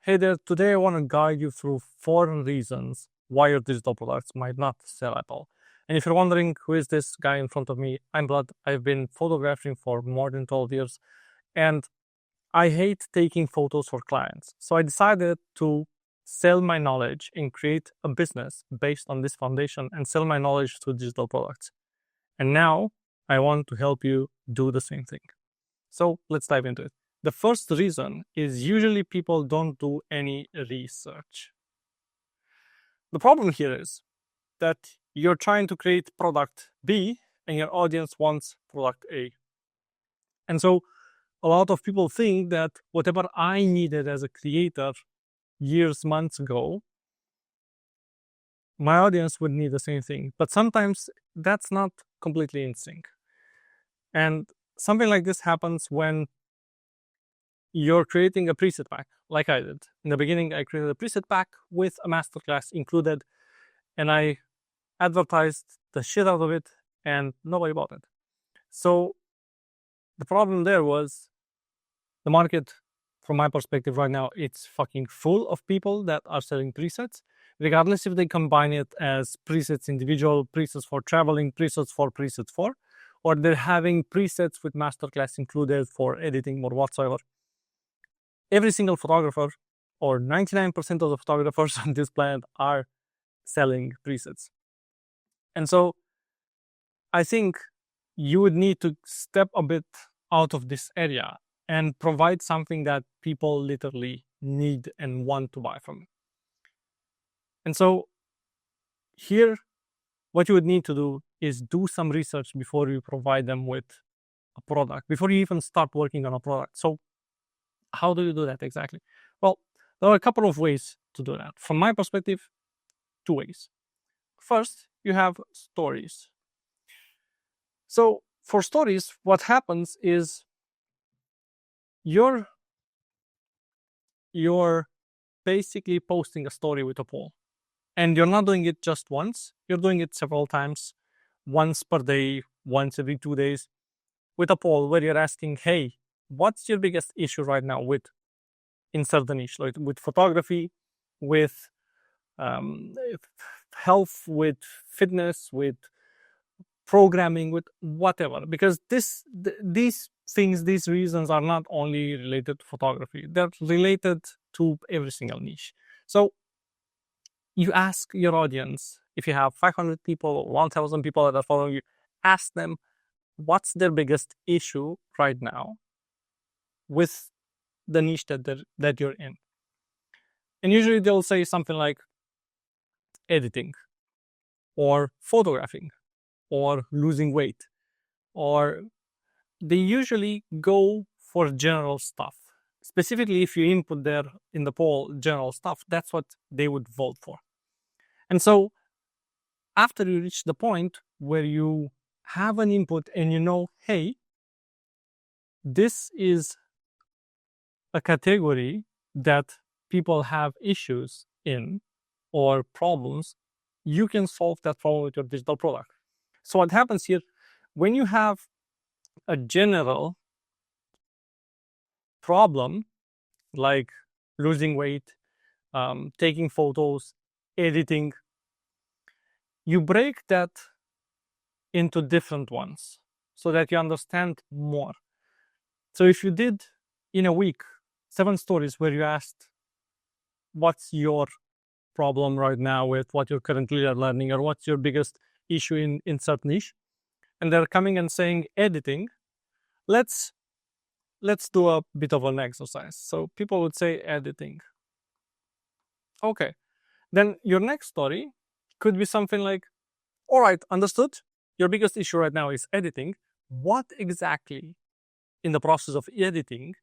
Hey there, today I want to guide you through 4 reasons why your digital products might not sell at all. And if you're wondering who is this guy in front of me, I'm Vlad. I've been photographing for more than 12 years and I hate taking photos for clients. So I decided to sell my knowledge and create a business based on this foundation and sell my knowledge through digital products. And now I want to help you do the same thing. So let's dive into it. The first reason is usually people don't do any research. The problem here is that you're trying to create product B and your audience wants product A. And so a lot of people think that whatever I needed as a creator years, months ago, my audience would need the same thing. But sometimes that's not completely in sync. And something like this happens when you're creating a preset pack, like I did. In the beginning, I created a preset pack with a masterclass included, and I advertised the shit out of it, and nobody bought it. So the problem there was the market, from my perspective right now, it's fucking full of people that are selling presets, regardless if they combine it as presets individual, presets for traveling, presets for, or they're having presets with masterclass included for editing or whatsoever. Every single photographer, or 99% of the photographers on this planet, are selling presets. And so I think you would need to step a bit out of this area and provide something that people literally need and want to buy from. And so here, what you would need to do is do some research before you provide them with a product, before you even start working on a product. So how do you do that exactly? Well, there are a couple of ways to do that. From my perspective, 2 ways. First, you have stories. So for stories, what happens is you're basically posting a story with a poll. And you're not doing it just once, you're doing it several times, once per day, once every 2 days, with a poll where you're asking, hey, what's your biggest issue right now with insert the niche, like with photography, with health, with fitness, with programming, with whatever, because these things, these reasons are not only related to photography, they're related to every single niche. So you ask your audience, if you have 500 people or 1,000 people that are following you, ask them what's their biggest issue right now with the niche that you're in. And usually they'll say something like editing or photographing or losing weight, or they usually go for general stuff. Specifically, if you input there in the poll general stuff, that's what they would vote for. And so after you reach the point where you have an input and you know, hey, this is a category that people have issues in or problems, you can solve that problem with your digital product. So what happens here, when you have a general problem like losing weight, taking photos, editing, you break that into different ones so that you understand more. So if you did in a week 7 stories where you asked what's your problem right now with what you're currently learning, or what's your biggest issue in certain niche, and they're coming and saying editing, let's do a bit of an exercise. So people would say editing. Okay, then your next story could be something like, all right, understood, your biggest issue right now is editing. What exactly in the process of editing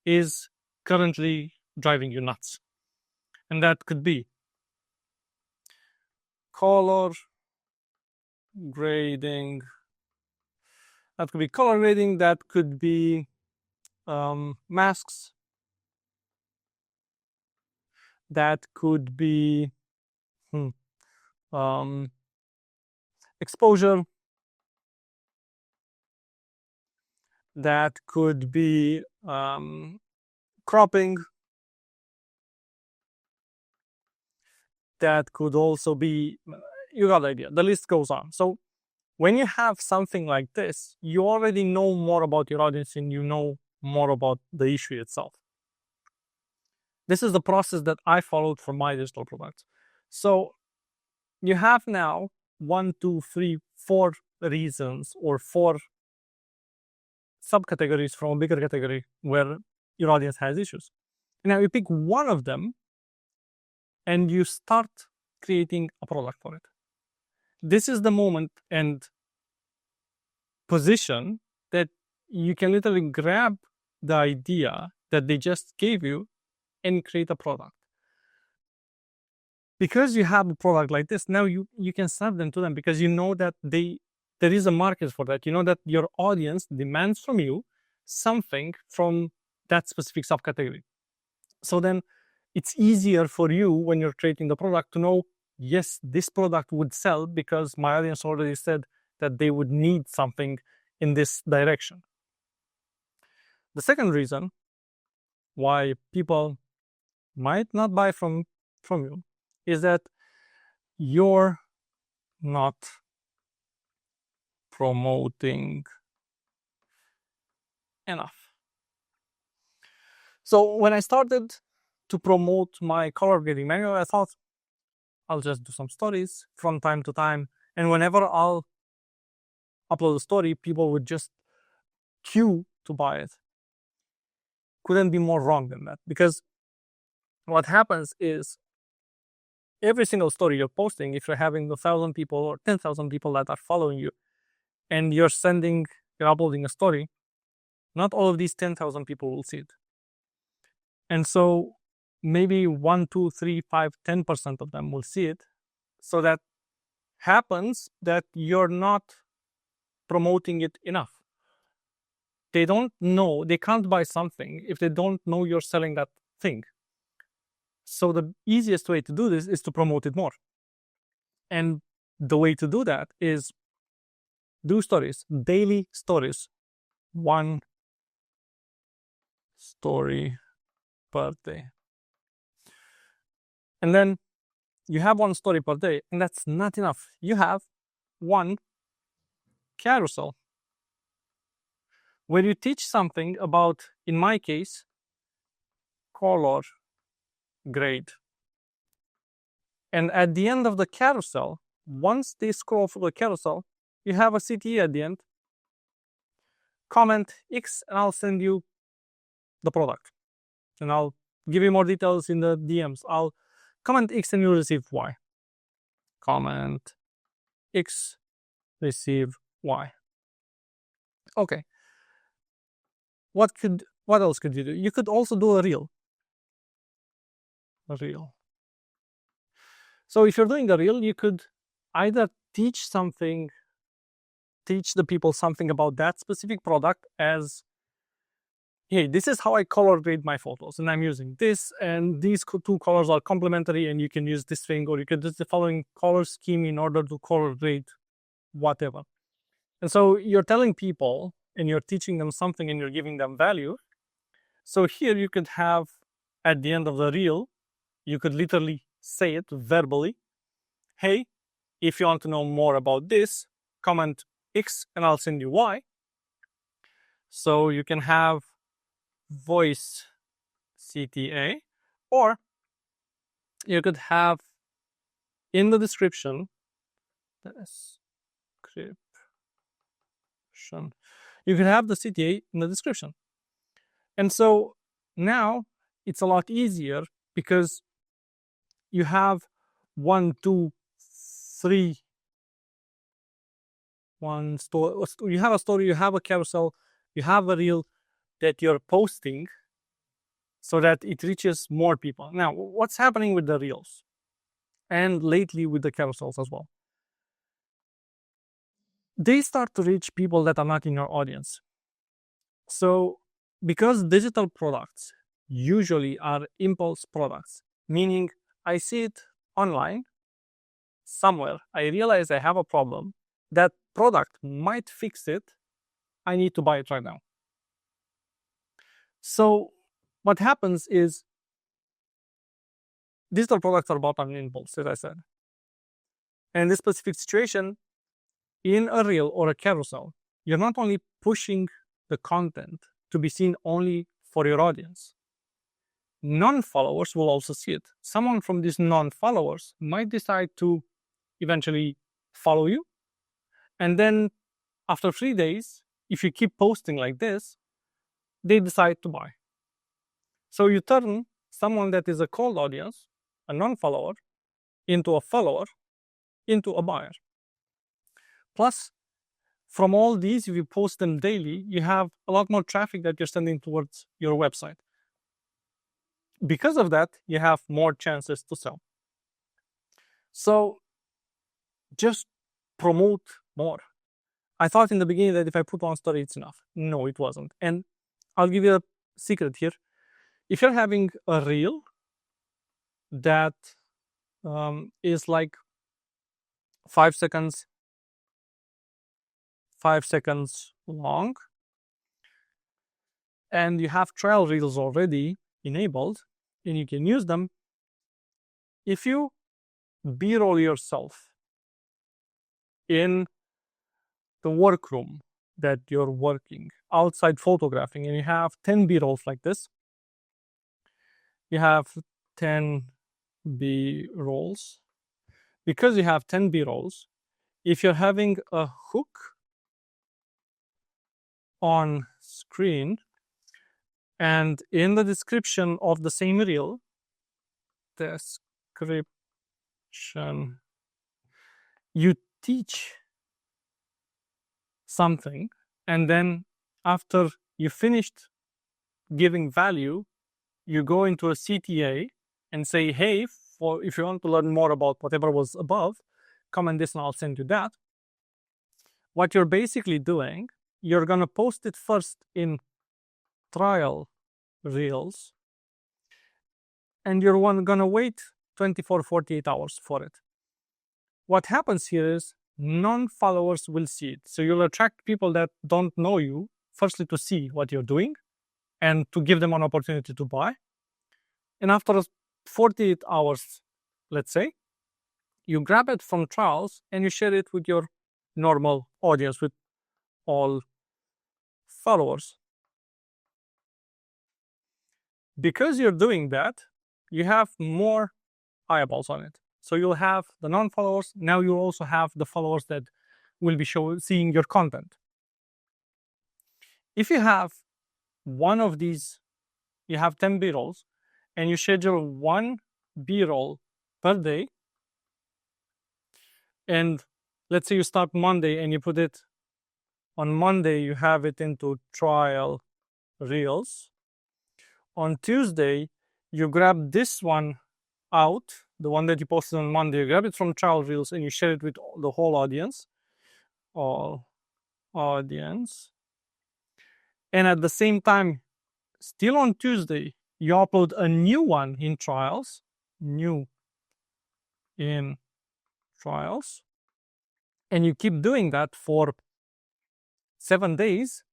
is currently driving you nuts? And that could be color grading, that could be color grading, that could be masks, that could be exposure, that could be cropping, that could also be, you got the idea, the list goes on. So when you have something like this, you already know more about your audience and you know more about the issue itself. This is the process that I followed for my digital products. So you have now 1, 2, 3, 4 reasons or 4 subcategories from a bigger category where your audience has issues. Now you pick one of them and you start creating a product for it. This is the moment and position that you can literally grab the idea that they just gave you and create a product. Because you have a product like this, now you can serve them to them because you know that there is a market for that. You know that your audience demands from you something from that specific subcategory. So then it's easier for you when you're creating the product to know, yes, this product would sell because my audience already said that they would need something in this direction. The second reason why people might not buy from you is that you're not promoting enough. So when I started to promote my color grading manual, I thought I'll just do some stories from time to time, and whenever I'll upload a story, people would just queue to buy it. Couldn't be more wrong than that, because what happens is every single story you're posting, if you're having 1,000 people or 10,000 people that are following you, and you're uploading a story, not all of these 10,000 people will see it. And so maybe 1, 2, 3, 5, 10% of them will see it. So that happens that you're not promoting it enough. They don't know, they can't buy something if they don't know you're selling that thing. So the easiest way to do this is to promote it more. And the way to do that is do stories, daily stories, 1 story per day. And then you have 1 story per day, and that's not enough. You have 1 carousel where you teach something about, in my case, color grade. And at the end of the carousel, once they scroll through the carousel, you have a CTA at the end. Comment X and I'll send you the product. And I'll give you more details in the DMs. I'll comment X and you'll receive Y. Comment X, receive Y. Okay. What else could you do? You could also do a reel. So if you're doing a reel, you could either teach the people something about that specific product as, hey, this is how I color grade my photos, and I'm using this, and these 2 colors are complementary, and you can use this thing, or you could use the following color scheme in order to color grade whatever. And so you're telling people, and you're teaching them something, and you're giving them value. So here you could have, at the end of the reel, you could literally say it verbally. Hey, if you want to know more about this, comment X and I'll send you Y. So you can have voice CTA, or you could have in the description, you could have the CTA in the description. And so now it's a lot easier because you have 1, 2, 3, 1 story. You have a story, you have a carousel, you have a reel that you're posting so that it reaches more people. Now, what's happening with the reels and lately with the carousels as well? They start to reach people that are not in your audience. So because digital products usually are impulse products, meaning I see it online somewhere, I realize I have a problem, that product might fix it, I need to buy it right now. So what happens is digital products are bought on impulse, as I said. And in this specific situation, in a reel or a carousel, you're not only pushing the content to be seen only for your audience. Non-followers will also see it. Someone from these non-followers might decide to eventually follow you. And then after 3 days, if you keep posting like this, they decide to buy. So you turn someone that is a cold audience, a non-follower, into a follower, into a buyer. Plus, from all these, if you post them daily, you have a lot more traffic that you're sending towards your website. Because of that, you have more chances to sell. So just promote more. I thought in the beginning that if I put one story, it's enough. No, it wasn't. And I'll give you a secret here. If you're having a reel that is like 5 seconds long, and you have trial reels already enabled, and you can use them, if you b-roll yourself in the workroom that you're working, outside photographing, and you have 10 b-rolls like this, you have 10 b-rolls. Because you have 10 b-rolls, if you're having a hook on screen, and in the description of the same reel, you teach something, and then after you finished giving value, you go into a CTA and say, hey, if you want to learn more about whatever was above, comment this and I'll send you that. What you're basically doing, you're gonna post it first in trial reels, and you're gonna wait 24, 48 hours for it. What happens here is non-followers will see it. So you'll attract people that don't know you, firstly to see what you're doing and to give them an opportunity to buy. And after 48 hours, let's say, you grab it from trials and you share it with your normal audience, with all followers. Because you're doing that, you have more eyeballs on it. So you'll have the non-followers. Now you also have the followers that will be seeing your content. If you have one of these, you have 10 b-rolls, and you schedule one b-roll per day, and let's say you start Monday and you put it on Monday, you have it into trial reels. On Tuesday, you grab this one out, the one that you posted on Monday, you grab it from trial reels and you share it with the whole audience. And at the same time, still on Tuesday, you upload a new one in trials, and you keep doing that for 7 days,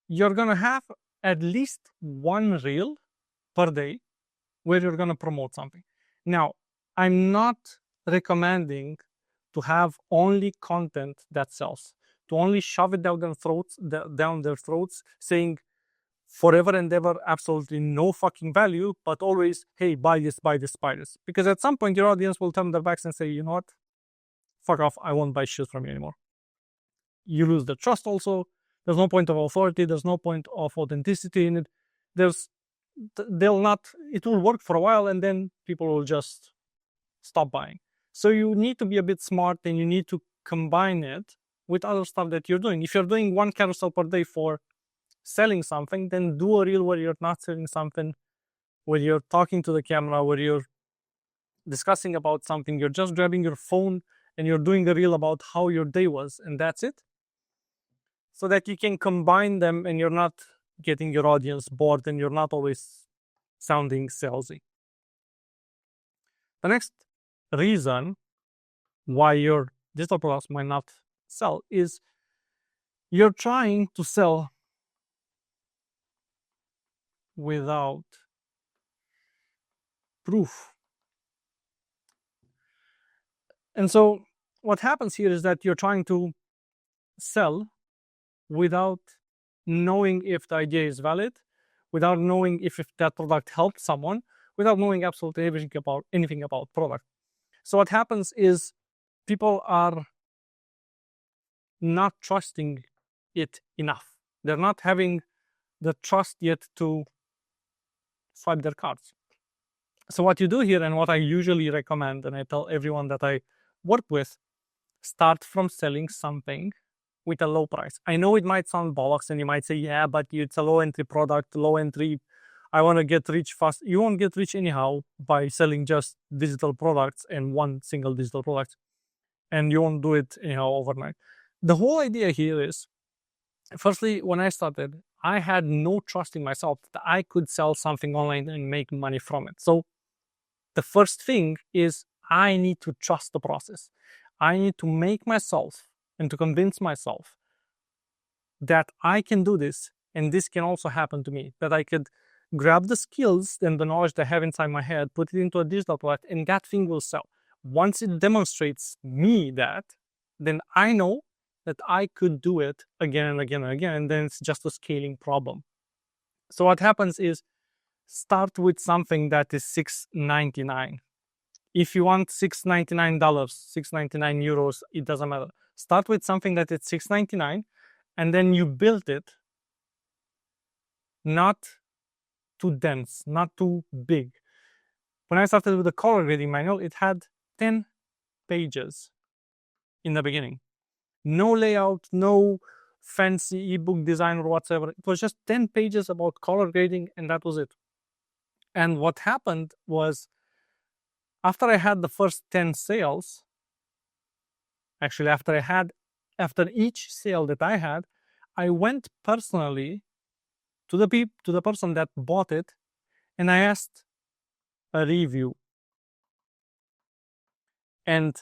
you're gonna have at least one reel per day where you're gonna promote something. Now, I'm not recommending to have only content that sells, to only shove it down their throats, saying forever and ever absolutely no fucking value, but always, hey, buy this, buy this, buy this. Because at some point your audience will turn their backs and say, you know what, fuck off, I won't buy shit from you anymore. You lose the trust also. There's no point of authority, there's no point of authenticity in it. It will work for a while and then people will just stop buying. So you need to be a bit smart and you need to combine it with other stuff that you're doing. If you're doing one carousel per day for selling something, then do a reel where you're not selling something, where you're talking to the camera, where you're discussing about something, you're just grabbing your phone and you're doing a reel about how your day was, and that's it. So that you can combine them and you're not getting your audience bored and you're not always sounding salesy. The next reason why your digital products might not sell is you're trying to sell without proof. And so what happens here is that you're trying to sell without knowing if the idea is valid, without knowing if that product helped someone, without knowing absolutely anything about product. So what happens is people are not trusting it enough. They're not having the trust yet to swipe their cards. So what you do here, and what I usually recommend, and I tell everyone that I work with, start from selling something with a low price. I know it might sound bollocks, and you might say, yeah, but it's a low entry product, low entry. I want to get rich fast. You won't get rich anyhow by selling just digital products and one single digital product. And you won't do it anyhow overnight. The whole idea here is, firstly, when I started, I had no trust in myself that I could sell something online and make money from it. So the first thing is I need to trust the process. I need to make myself and to convince myself that I can do this, and this can also happen to me, that I could grab the skills and the knowledge that I have inside my head, put it into a digital product, and that thing will sell. Once it demonstrates me that, then I know that I could do it again and again and again, and then it's just a scaling problem. So what happens is, start with something that is $6.99. If you want $6.99, €6.99, it doesn't matter. Start with something that is $6.99, and then you build it not too dense, not too big. When I started with the color grading manual, it had 10 pages in the beginning. No layout, no fancy ebook design or whatsoever. It was just 10 pages about color grading, and that was it. And what happened was, after I had the first 10 sales, actually after each sale that I had, I went personally to the person that bought it, and I asked a review and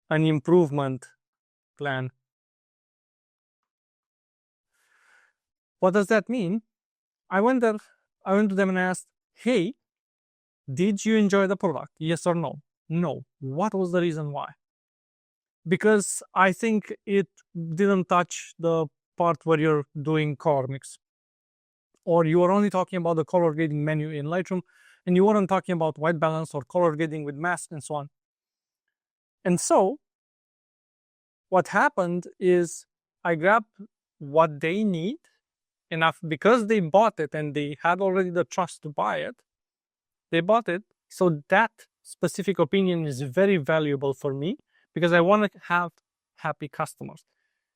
an improvement plan. What does that mean? I went to them and asked, hey, did you enjoy the product? Yes or no? No. What was the reason why? Because I think it didn't touch the part where you're doing color mix. Or you were only talking about the color grading menu in Lightroom, and you weren't talking about white balance or color grading with mask and so on. And so what happened is I grabbed what they need enough, because they bought it and they had already the trust to buy it. They bought it. So that specific opinion is very valuable for me, because I want to have happy customers.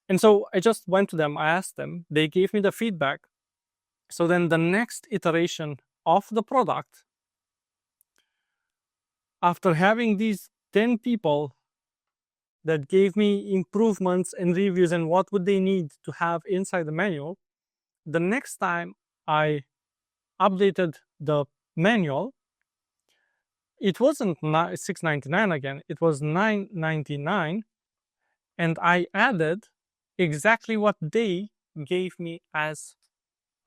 And so I just went to them, I asked them, they gave me the feedback. So then the next iteration of the product, after having these 10 people that gave me improvements and reviews and what would they need to have inside the manual, the next time I updated the manual, it wasn't $6.99 again, it was $9.99, and I added exactly what they gave me as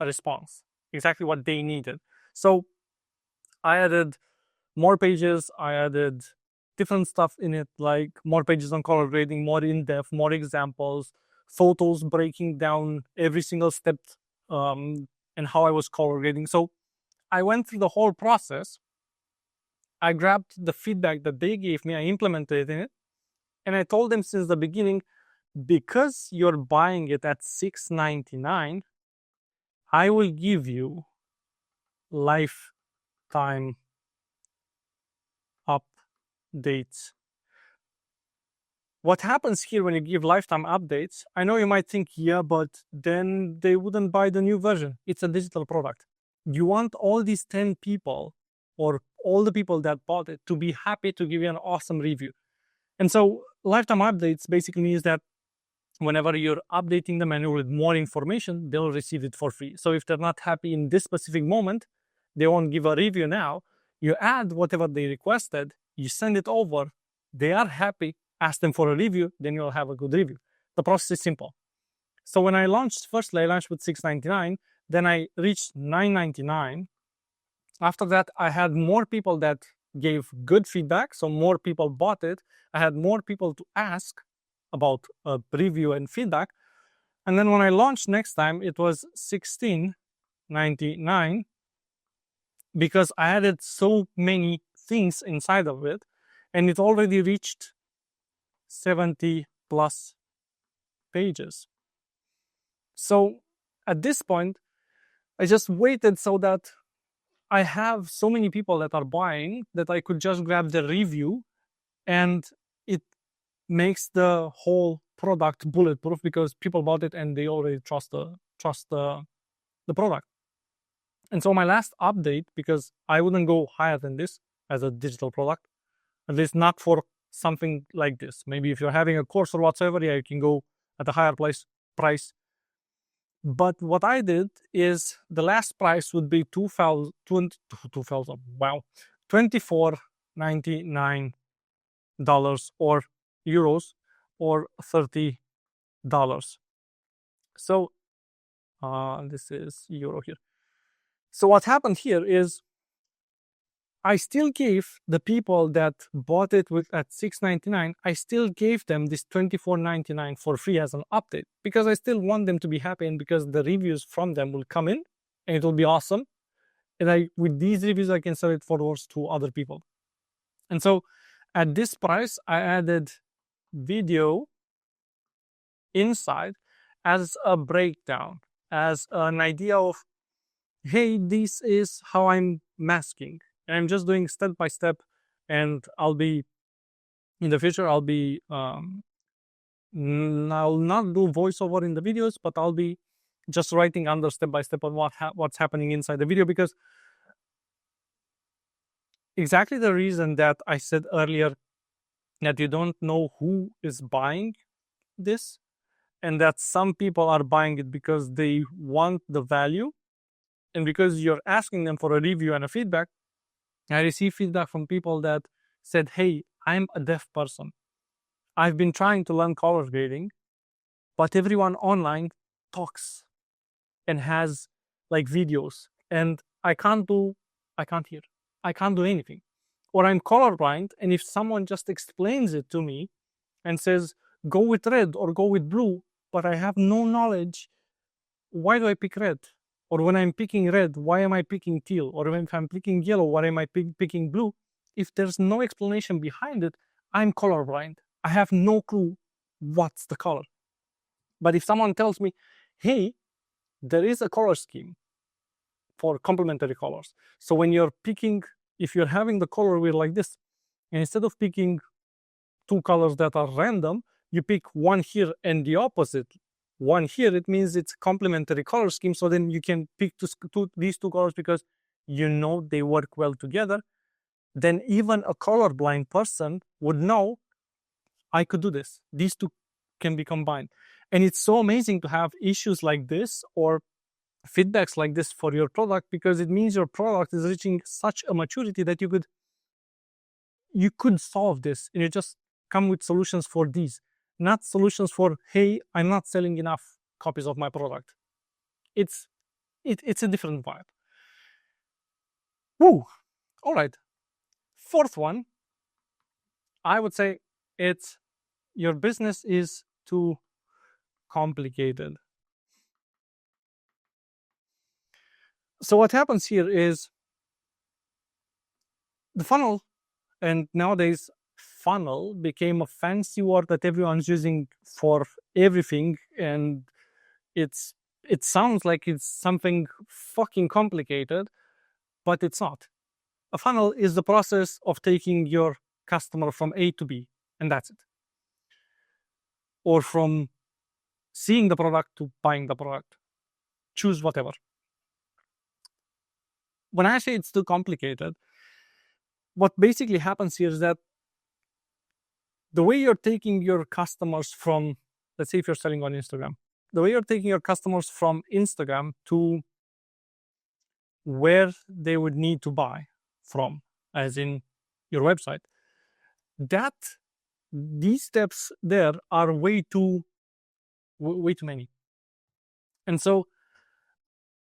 a response, exactly what they needed. So I added more pages, I added different stuff in it, like more pages on color grading, more in-depth, more examples, photos breaking down every single step and how I was color grading. So I went through the whole process. I grabbed the feedback that they gave me, I implemented in it, and I told them since the beginning, because you're buying it at $6.99, I will give you lifetime updates. What happens here when you give lifetime updates, I know you might think, yeah, but then they wouldn't buy the new version. It's a digital product. You want all these 10 people, or all the people that bought it, to be happy to give you an awesome review. And so lifetime updates basically means that whenever you're updating the manual with more information, they'll receive it for free. So if they're not happy in this specific moment, they won't give a review now. You add whatever they requested, you send it over, they are happy, ask them for a review, then you'll have a good review. The process is simple. So when I launched, firstly I launched with $6.99, then I reached $9.99. After that, I had more people that gave good feedback, so more people bought it. I had more people to ask about a review and feedback. And then when I launched next time, it was $16.99 because I added so many things inside of it, and it already reached 70 plus pages. So at this point, I just waited so that I have so many people that are buying that I could just grab the review, and it makes the whole product bulletproof because people bought it and they already trust the product. And so my last update, because I wouldn't go higher than this as a digital product, at least not for something like this. Maybe if you're having a course or whatsoever, yeah, you can go at a higher price. But what I did is the last price would be $24.99 or euros or $30. So this is euro here. So what happened here is I still gave the people that bought it at $6.99, I still gave them this $24.99 for free as an update because I still want them to be happy, and because the reviews from them will come in and it will be awesome. And with these reviews, I can sell it forwards to other people. And so at this price, I added video inside as a breakdown, as an idea of, hey, this is how I'm masking. And I'm just doing step by step, and I'll be, in the future, I'll not do voiceover in the videos, but I'll be just writing under step by step on what's happening inside the video, because exactly the reason that I said earlier that you don't know who is buying this, and that some people are buying it because they want the value, and because you're asking them for a review and a feedback. I received feedback from people that said, hey, I'm a deaf person. I've been trying to learn color grading, but everyone online talks and has like videos, and I can't hear. I can't do anything. Or I'm colorblind, and if someone just explains it to me and says, go with red or go with blue, but I have no knowledge, why do I pick red? Or when I'm picking red, why am I picking teal? Or if I'm picking yellow, why am I picking blue? If there's no explanation behind it, I'm colorblind. I have no clue what's the color. But if someone tells me, hey, there is a color scheme for complementary colors. So when you're picking, if you're having the color wheel like this, and instead of picking two colors that are random, you pick one here and the opposite one here, it means it's complementary color scheme. So then you can pick these two colors because you know they work well together. Then even a colorblind person would know, I could do this. These two can be combined. And it's so amazing to have issues like this or feedbacks like this for your product, because it means your product is reaching such a maturity that you could solve this, and you just come with solutions for these, not solutions for, hey, I'm not selling enough copies of my product. It's a different vibe. Woo! All right. Fourth one, I would say it's your business is too complicated. So what happens here is the funnel, and nowadays funnel became a fancy word that everyone's using for everything, and it sounds like it's something fucking complicated, but it's not. A funnel is the process of taking your customer from A to B, and that's it. Or from seeing the product to buying the product. Choose whatever. When I say it's too complicated, what basically happens here is that the way you're taking your customers from, let's say if you're selling on Instagram, the way you're taking your customers from Instagram to where they would need to buy from, as in your website, that these steps there are way too many. And so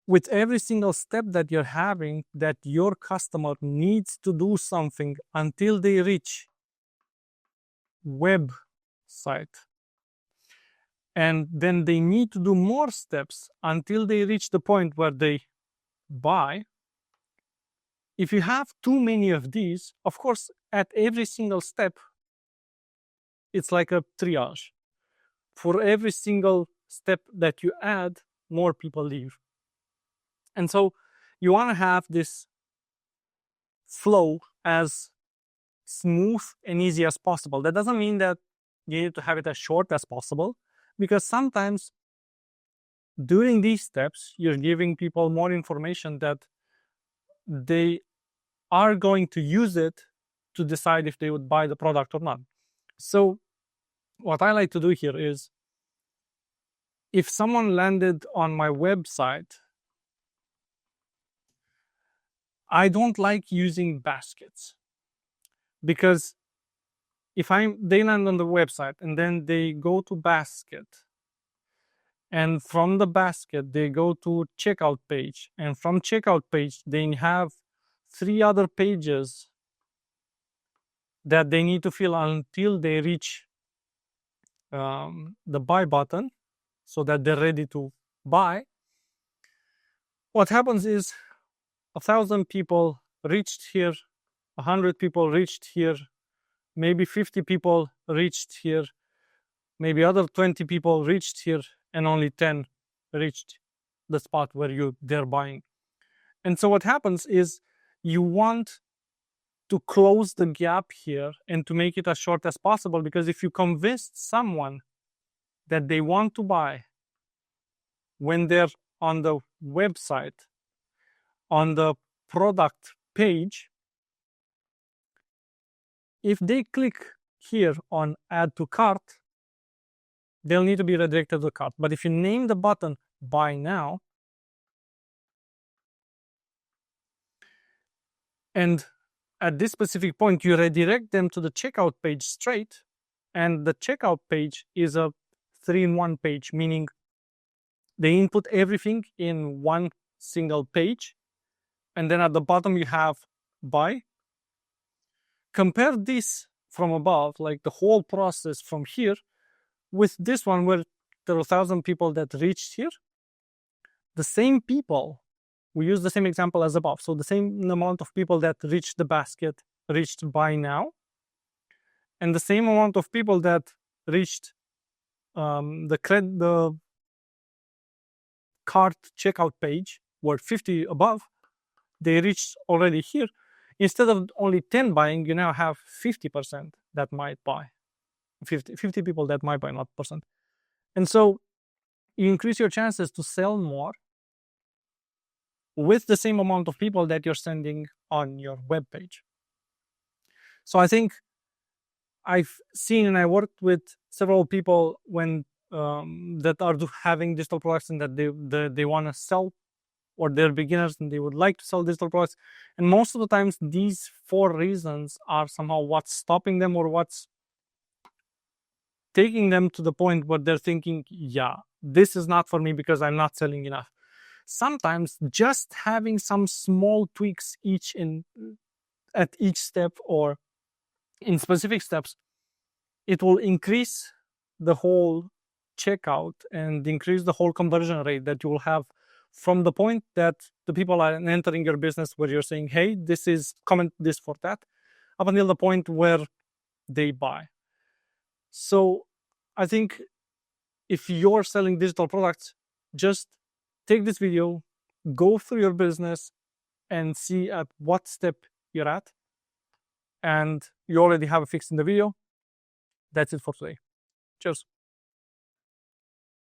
with every single step that you're having, that your customer needs to do something until they reach website. And then they need to do more steps until they reach the point where they buy. If you have too many of these, of course, at every single step, it's like a triage. For every single step that you add, more people leave. And so you want to have this flow as smooth and easy as possible. That doesn't mean that you need to have it as short as possible, because sometimes during these steps, you're giving people more information that they are going to use it to decide if they would buy the product or not. So what I like to do here is, if someone landed on my website, I don't like using baskets, because if they land on the website and then they go to basket, and from the basket they go to checkout page, and from checkout page they have 3 other pages that they need to fill until they reach the buy button, so that they're ready to buy. What happens is 1,000 people reached here, 100 people reached here, maybe 50 people reached here, maybe other 20 people reached here, and only 10 reached the spot where they're buying. And so what happens is, you want to close the gap here and to make it as short as possible, because if you convince someone that they want to buy when they're on the website, on the product page, if they click here on add to cart, they'll need to be redirected to the cart. But if you name the button buy now, and at this specific point you redirect them to the checkout page straight, and the checkout page is a 3-in-1 page, meaning they input everything in one single page, and then at the bottom you have buy. Compare this from above, like the whole process from here, with this one where there are 1,000 people that reached here. The same people, we use the same example as above, so the same amount of people that reached the basket reached buy now, and the same amount of people that reached the cart checkout page were 50 above, they reached already here. Instead of only 10 buying, you now have 50% that might buy. 50 people that might buy, not percent. And so you increase your chances to sell more with the same amount of people that you're sending on your web page. So I think I've seen, and I worked with several people when that are having digital products and that they want to sell, or they're beginners and they would like to sell digital products. And most of the times these 4 reasons are somehow what's stopping them, or what's taking them to the point where they're thinking, yeah, this is not for me because I'm not selling enough. Sometimes just having some small tweaks at each step, or in specific steps, it will increase the whole checkout and increase the whole conversion rate that you will have from the point that the people are entering your business, where you're saying, hey, this is, comment this for that, up until the point where they buy. So I think if you're selling digital products, just take this video, go through your business and see at what step you're at, and you already have a fix in the video. That's it for today. Cheers.